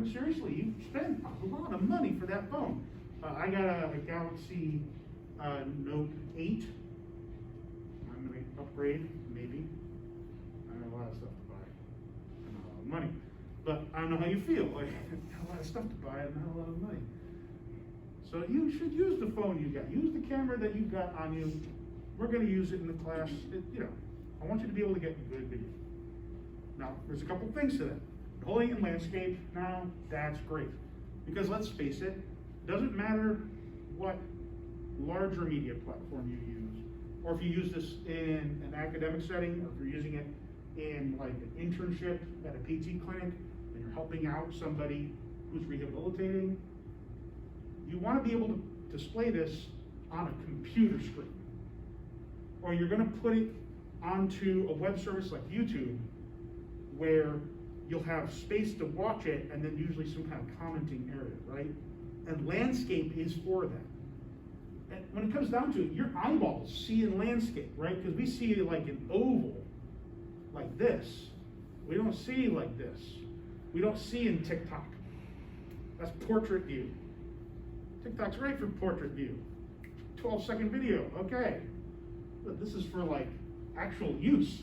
mean, seriously, you spend a lot of money for that phone. I got a Galaxy Note 8. I'm going to upgrade, maybe. I have a lot of stuff to buy. And a lot of money. But I don't know how you feel. Like, I have a lot of stuff to buy and not a lot of money. So you should use the phone you got. Use the camera that you got on you. We're going to use it in the class. I want you to be able to get good video. Now, there's a couple things to that. Holding in landscape, now that's great. Because let's face it, it doesn't matter what larger media platform you use, or if you use this in an academic setting, or if you're using it in like an internship at a PT clinic, and you're helping out somebody who's rehabilitating, you want to be able to display this on a computer screen. Or you're going to put it onto a web service like YouTube, where you'll have space to watch it and then usually some kind of commenting area, right? And landscape is for that. And when it comes down to it, your eyeballs see in landscape, right? Because we see like an oval, like this. We don't see like this. We don't see in TikTok. That's portrait view. TikTok's great for portrait view. 12-second video, okay. But this is for like actual use.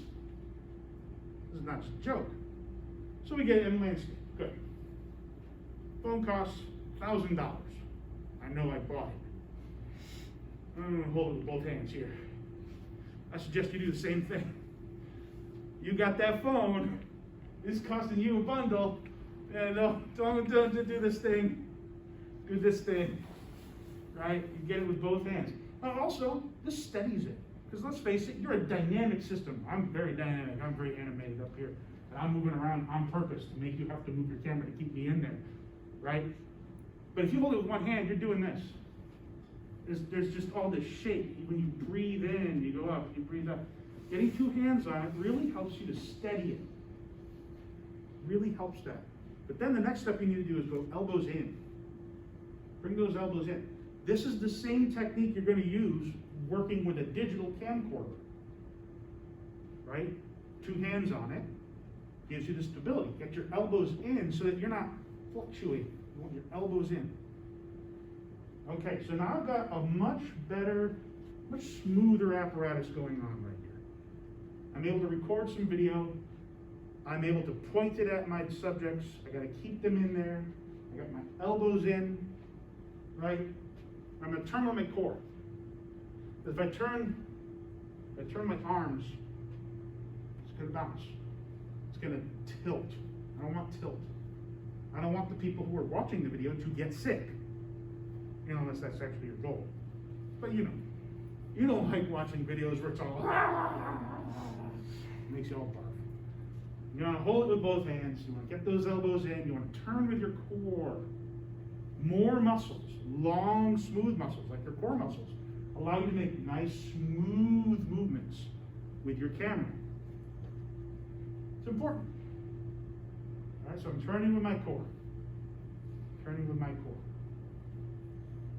This is not just a joke. So we get it in landscape, good. Phone costs $1,000. I know I bought it. I'm gonna hold it with both hands here. I suggest you do the same thing. You got that phone, it's costing you a bundle, and don't do this thing, do this thing, right? You get it with both hands. Also, this steadies it. Because let's face it, you're a dynamic system. I'm very dynamic, I'm very animated up here. And I'm moving around on purpose to make you have to move your camera to keep me in there, right? But if you hold it with one hand, you're doing this. There's just all this shape. When you breathe in, you go up, you breathe up. Getting two hands on it really helps you to steady it. Really helps that. But then the next step you need to do is go elbows in. Bring those elbows in. This is the same technique you're going to use working with a digital camcorder, right? Two hands on it gives you the stability. Get your elbows in so that you're not fluctuating. You want your elbows in. Okay, so now I've got a much better, much smoother apparatus going on right here. I'm able to record some video. I'm able to point it at my subjects. I got to keep them in there. I got my elbows in, right? I'm going to turn on my core. If I turn my arms, it's going to bounce. It's going to tilt. I don't want tilt. I don't want the people who are watching the video to get sick, unless that's actually your goal. But you don't like watching videos where it's all makes you all barf. You want to hold it with both hands. You want to get those elbows in. You want to turn with your core. More muscles, long, smooth muscles, like your core muscles, allow you to make nice, smooth movements with your camera. It's important. All right, so I'm turning with my core. Turning with my core.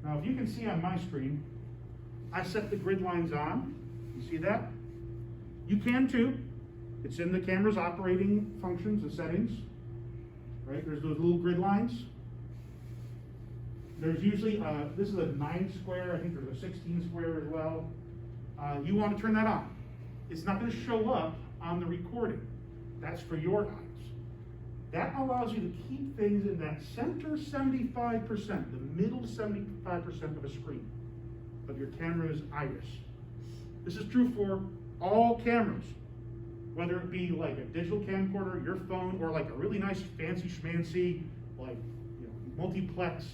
Now, if you can see on my screen, I set the grid lines on. You see that? You can too. It's in the camera's operating functions and settings. Right? There's those little grid lines. There's usually, this is a 9 square, I think there's a 16 square as well. You want to turn that on. It's not going to show up on the recording. That's for your eyes. That allows you to keep things in that center 75%, the middle 75% of a screen of your camera's iris. This is true for all cameras, whether it be like a digital camcorder, your phone, or like a really nice fancy schmancy, like multiplex